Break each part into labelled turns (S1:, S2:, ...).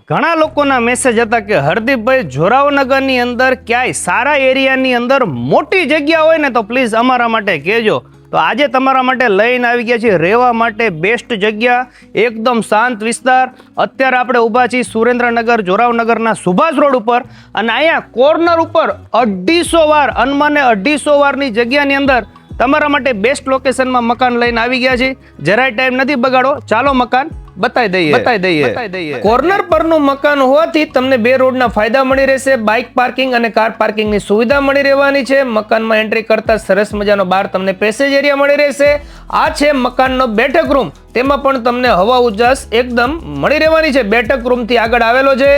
S1: ઘણા લોકોના મેસેજ હતા કે હરદીપભાઈ જોરાવનગરની અંદર ક્યાંય સારા એરિયાની અંદર મોટી જગ્યા હોય ને તો પ્લીઝ અમારા માટે કહેજો. તો આજે તમારા માટે લઈને આવી ગયા છીએ રહેવા માટે બેસ્ટ જગ્યા, એકદમ શાંત વિસ્તાર. અત્યારે આપણે ઊભા છીએ સુરેન્દ્રનગર જોરાવનગરના સુભાષ રોડ ઉપર અને અહીંયા કોર્નર ઉપર 250 વાર અનમાને 250 વારની જગ્યાની અંદર તમારા માટે બેસ્ટ લોકેશનમાં મકાન લઈને આવી ગયા છે. જરાય ટાઈમ નથી બગાડો, ચાલો મકાન બતાવી દઈએ. કોર્નર પરનું મકાન હોવાથી તમને બે રોડના ફાયદા મળી રહેશે. બાઇક પાર્કિંગ અને કાર પાર્કિંગની સુવિધા મળી રહેવાની છે. મકાનમાં એન્ટ્રી કરતા સરસ મજાનો બહાર તમને પેસેજ એરિયા મળી રહેશે. આ છે મકાનનો બેઠક રૂમ, તેમાં પણ તમને હવા ઉજાસ એકદમ મળી રહેવાની છે. બેઠક રૂમથી આગળ આવેલો છે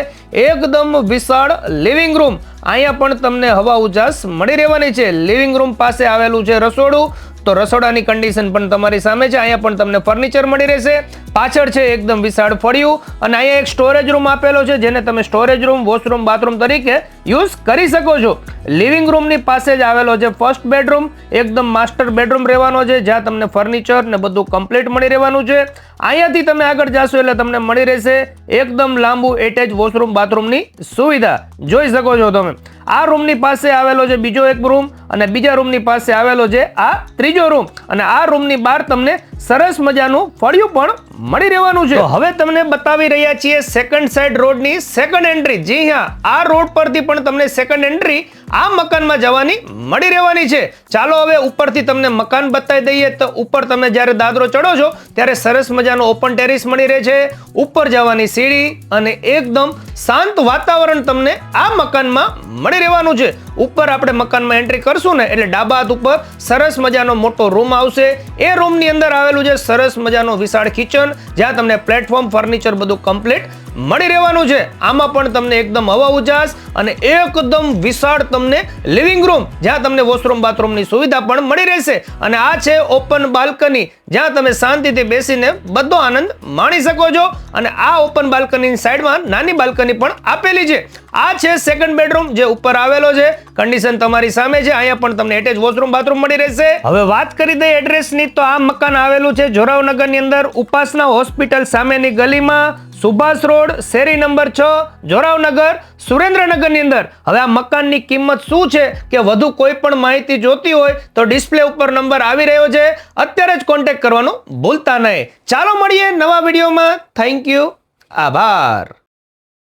S1: એકદમ વિશાળ લિવિંગ રૂમ. અહીંયા પણ તમને હવા ઉજાસ મળી રહેવાની છે. લિવિંગ રૂમ પાસે આવેલું છે રસોડું, તો રસોડાની કન્ડિશન પણ તમારી સામે છે. અહીંયા પણ તમને ફર્નિચર મળી રહેશે. પાછળ છે એકદમ વિશાળ ફળિયું અને અહીંયા એક સ્ટોરેજ રૂમ આપેલો છે, જેને તમે સ્ટોરેજ રૂમ, વોશરૂમ, બાથરૂમ તરીકે યુઝ કરી શકો છો. લિવિંગ રૂમની પાસે જ આવેલો છે ફર્સ્ટ બેડરૂમ, એકદમ માસ્ટર બેડરૂમ રહેવાનો છે, જ્યાં તમને ફર્નિચર ને બધું કમ્પ્લીટ મળી રહેવાનું છે. અહીંયાથી તમે આગળ જાશો એટલે તમને મળી રહેશે એકદમ લાંબુ એટેચ વોશરૂમ, બાથરૂમની સુવિધા જોઈ શકો છો તમે. આ રૂમની પાસે આવેલો છે બીજો એક રૂમ અને બીજા રૂમની પાસે આવેલો છે આ ત્રીજો રૂમ અને આ રૂમની બહાર તમને સરસ મજાનું ફળિયું પણ મળી રહેવાનું છે. હવે તમને બતાવી રહ્યા છીએ સેકન્ડ સાઈડ રોડની સેકન્ડ એન્ટ્રી. જી હા, આ રોડ પરથી પણ તમને સેકન્ડ એન્ટ્રી આ મકાનમાં જવાની મળી રહેવાની છે. ચાલો હવે ઉપરથી તમને મકાન બતાવી દઈએ. તો ઉપર તમે જ્યારે દાદરો ચડો છો ત્યારે સરસ મજાનો ઓપન ટેરેસ મળી રહે છે. ઉપર જવાની સીડી અને એકદમ શાંત વાતાવરણ તમને આ મકાનમાં મળી રહેવાનું છે. ઉપર આપણે મકાનમાં એન્ટ્રી કરશું ને એટલે ડાબા હાથ ઉપર સરસ મજાનો મોટો રૂમ આવશે. એ રૂમની અંદર આવેલું છે સરસ મજાનો વિશાળ કિચન, જ્યાં તમને પ્લેટફોર્મ, ફર્નિચર બધું કમ્પ્લીટ મળી રહેવાનું છે. આમાં પણ તમને એકદમ હવા ઉજાસ અને એકદમ વિશાળ તમને લિવિંગ રૂમ, જ્યાં તમને વોશરૂમ, બાથરૂમની સુવિધા પણ મળી રહેશે. અને આ છે ઓપન બાલ્કની, જ્યાં તમે શાંતિથી બેસીને બધો આનંદ માણી શકો છો. અને આ ઓપન બાલ્કનીની સાઈડમાં નાની બાલ્કની પણ આપેલી છે. આ છે સેકન્ડ બેડરૂમ, જે ઉપર આવેલો છે. કન્ડિશન તમારી સામે છે. અહીંયા પણ તમને એટેચ વોશરૂમ, બાથરૂમ મળી રહેશે. હવે વાત કરી દઈએ એડ્રેસની, તો આ મકાન આવેલું છે જોરાવનગરની અંદર ઉપાસના હોસ્પિટલ સામેની ગલીમાં, સુભાષ રોડ, શેરી નંબર 6, જોરાવનગર, સુરેન્દ્રનગરની અંદર. હવે આ મકાનની કિંમત શું છે કે વધુ કોઈ પણ માહિતી જોતી હોય તો ડિસ્પ્લે ઉપર નંબર આવી રહ્યો છે, અત્યારે જ કોન્ટેક્ટ કરવાનું ભૂલતા નહીં. ચાલો મળીએ નવા વિડીયોમાં. થેન્ક યુ, આભાર.